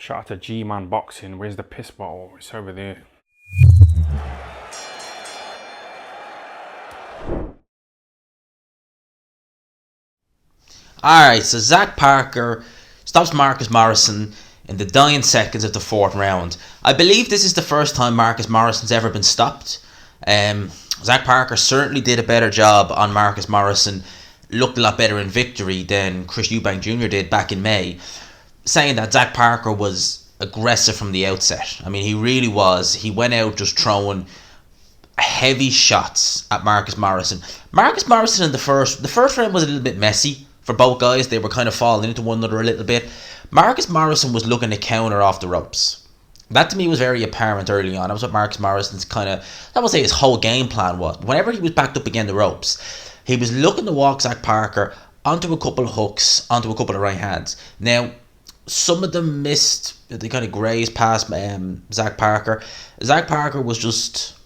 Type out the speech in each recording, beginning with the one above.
Shout out to G-Man Boxing. Where's the piss bottle? It's over there. Alright, so Zach Parker stops Marcus Morrison in the dying seconds of the fourth round. I believe this is the first time Marcus Morrison's ever been stopped. Zach Parker certainly did a better job on Marcus Morrison, looked a lot better in victory than Chris Eubank Jr. did back in May, saying that Zach Parker was aggressive from the outset. I mean, he really was. He went out just throwing heavy shots at Marcus Morrison. Marcus Morrison in the first round was a little bit messy for both guys. They were kind of falling into one another a little bit. Marcus Morrison was looking to counter off the ropes. That to me was very apparent early on. That was what Marcus Morrison's kind of, I would say his whole game plan was. Whenever he was backed up against the ropes, he was looking to walk Zach Parker onto a couple of hooks, onto a couple of right hands. Now, some of them missed, they kind of grazed past Zach Parker. Zach Parker was just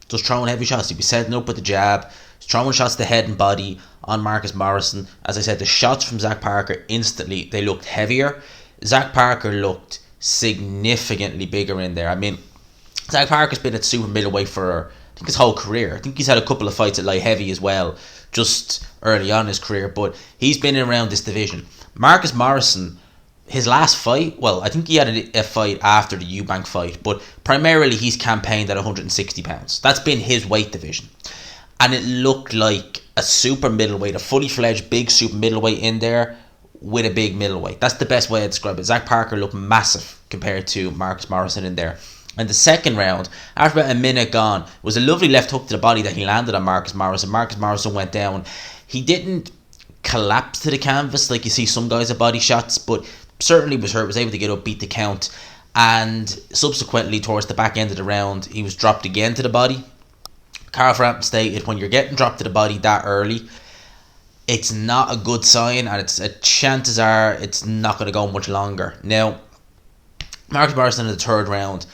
throwing heavy shots. He'd be setting up with the jab, throwing shots to the head and body on Marcus Morrison. As I said, the shots from Zach Parker instantly, they looked heavier. Zach Parker looked significantly bigger in there. I mean, Zach Parker's been at super middleweight for, I think, his whole career. I think he's had a couple of fights at light heavy as well, just early on in his career, but he's been around this division. Marcus Morrison, his last fight, well, I think he had a fight after the Eubank fight, but primarily he's campaigned at 160 pounds. That's been his weight division. And it looked like a super middleweight, a fully fledged big super middleweight in there with a big middleweight. That's the best way to describe it. Zach Parker looked massive compared to Marcus Morrison in there. And the second round, after about a minute gone, was a lovely left hook to the body that he landed on Marcus Morrison. Marcus Morrison went down. He didn't collapse to the canvas like you see some guys at body shots, but certainly was hurt, was able to get up, beat the count. And subsequently, towards the back end of the round, he was dropped again to the body. Carl Frampton stated, when you're getting dropped to the body that early, it's not a good sign, and chances are it's not going to go much longer. Now, Marcus Morrison in the third round,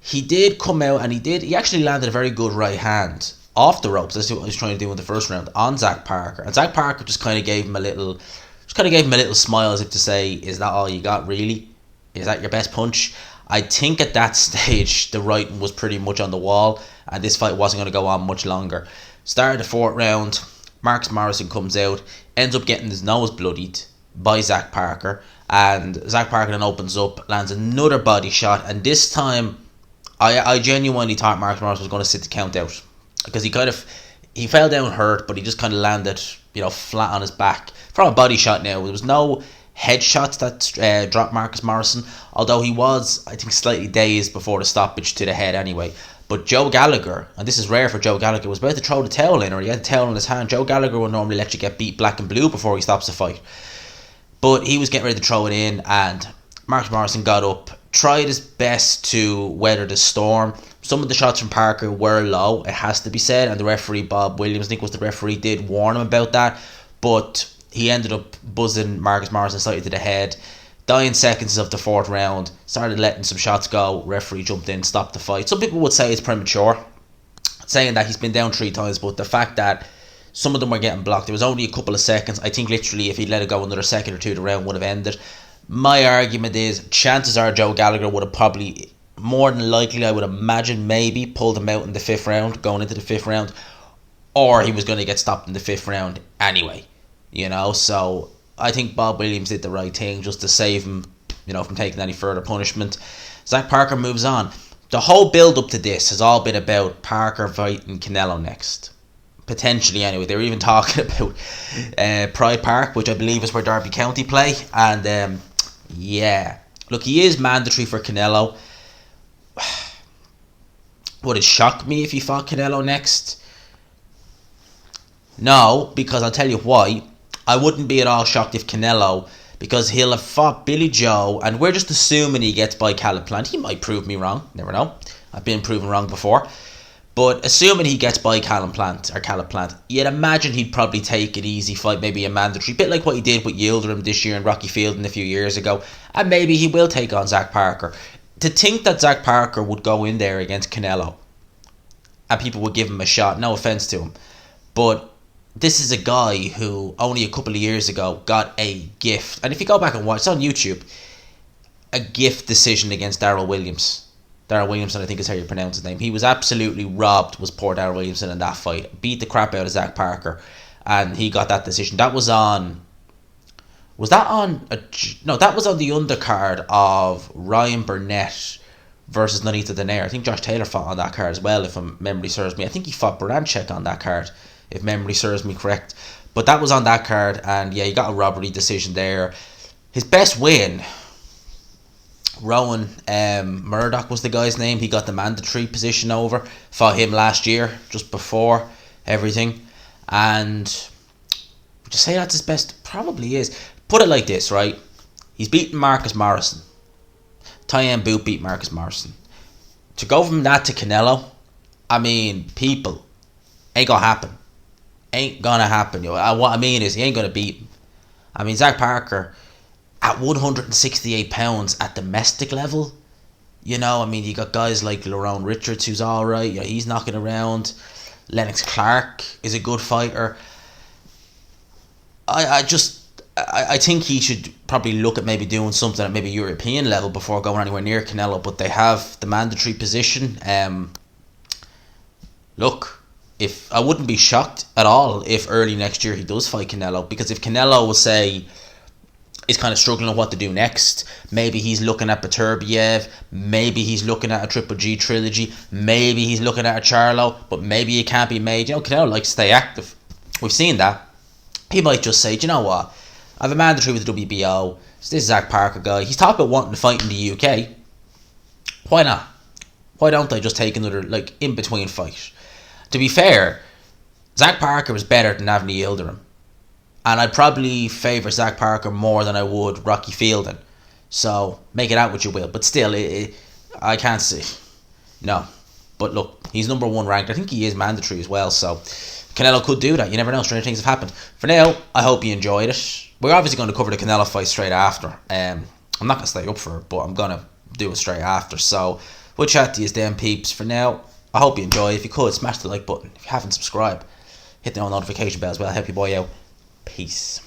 he did come out and he actually landed a very good right hand off the ropes. That's what he was trying to do in the first round on Zach Parker. And Zach Parker just kind of gave him a little smile as if to say, is that all you got, really? Is that your best punch? I think at that stage the writing was pretty much on the wall and this fight wasn't going to go on much longer. Started the fourth round, Marcus Morrison comes out, ends up getting his nose bloodied by Zach Parker, and Zach Parker then opens up, lands another body shot, and this time I genuinely thought Marcus Morrison was going to sit the count out, because he fell down hurt, but he just kind of landed flat on his back from a body shot. Now there was no headshots that dropped Marcus Morrison, although he was, I think, slightly dazed before the stoppage to the head anyway. But Joe Gallagher, and this is rare for Joe Gallagher, was about to throw the towel in, or he had the towel in his hand. Joe Gallagher will normally let you get beat black and blue before he stops the fight, but he was getting ready to throw it in, and Marcus Morrison got up, tried his best to weather the storm. Some of the shots from Parker were low, it has to be said, and the referee, Bob Williams, I think was the referee, did warn him about that, but he ended up buzzing Marcus Morrison slightly to the head. Dying seconds of the fourth round, started letting some shots go. Referee jumped in, stopped the fight. Some people would say it's premature, saying that he's been down 3 times, but the fact that some of them were getting blocked, there was only a couple of seconds. I think literally if he'd let it go another second or two, the round would have ended. My argument is, chances are Joe Gallagher would have probably, more than likely, I would imagine, maybe pulled him out in the fifth round, going into the fifth round, or he was going to get stopped in the fifth round anyway. So I think Bob Williams did the right thing just to save him, from taking any further punishment. Zach Parker moves on. The whole build up to this has all been about Parker fighting Canelo next. Potentially, anyway. They were even talking about Pride Park, which I believe is where Derby County play. And yeah, look, he is mandatory for Canelo. Would it shock me if he fought Canelo next? No, because I'll tell you why. I wouldn't be at all shocked if Canelo, because he'll have fought Billy Joe, and we're just assuming he gets by Caleb Plant. He might prove me wrong, never know. I've been proven wrong before. But assuming he gets by Caleb Plant, you'd imagine he'd probably take an easy fight, maybe a mandatory, bit like what he did with Yildirim this year in Rocky Fielding a few years ago, and maybe he will take on Zach Parker. To think that Zach Parker would go in there against Canelo, and people would give him a shot, no offence to him, but this is a guy who only a couple of years ago got a gift. And if you go back and watch, it's on YouTube. a gift decision against Darryl Williams. Darryl Williamson, I think is how you pronounce his name. He was absolutely robbed, was poor Darryl Williamson in that fight. Beat the crap out of Zach Parker, and he got that decision. That was on... Was that on... No, that was on the undercard of Ryan Burnett versus Nonita Donaire. I think Josh Taylor fought on that card as well, if memory serves me. I think he fought Baranchek on that card, if memory serves me correct. But that was on that card, and yeah, he got a robbery decision there. His best win, Rowan Murdoch was the guy's name. He got the mandatory position over. Fought him last year, just before everything. And would you say that's his best? Probably is. Put it like this, right? He's beaten Marcus Morrison. Tyen Boot beat Marcus Morrison. To go from that to Canelo, I mean, people, ain't gonna happen. Ain't gonna happen. What I mean is, he ain't gonna beat him. I mean, Zach Parker, at 168 pounds at domestic level, you know, I mean, you got guys like Lerone Richards, who's alright, you know, he's knocking around. Lennox Clark is a good fighter. I think he should probably look at maybe doing something at maybe European level before going anywhere near Canelo, but they have the mandatory position. Look, if I wouldn't be shocked at all if early next year he does fight Canelo, because if Canelo will say is kind of struggling on what to do next, maybe he's looking at Beterbiev, maybe he's looking at a Triple G trilogy, maybe he's looking at a Charlo, but maybe it can't be made. You know, Canelo likes to stay active. We've seen that. He might just say, do you know what? I have a mandatory with the WBO. So this Zach Parker guy, he's talking about wanting to fight in the UK. Why not? Why don't they just take another, like, in-between fight? To be fair, Zach Parker was better than Avni Yildirim. And I'd probably favour Zach Parker more than I would Rocky Fielding. So, make it out what you will. But still, I can't see. No. But look, he's number one ranked. I think he is mandatory as well. So, Canelo could do that. You never know. Strange things have happened. For now, I hope you enjoyed it. We're obviously going to cover the Canelo fight straight after. I'm not going to stay up for it, but I'm going to do it straight after. So, we'll chat to you then, peeps. For now, I hope you enjoy. If you could, smash the like button. If you haven't subscribed, hit the notification bell as well. Help your boy out. Peace.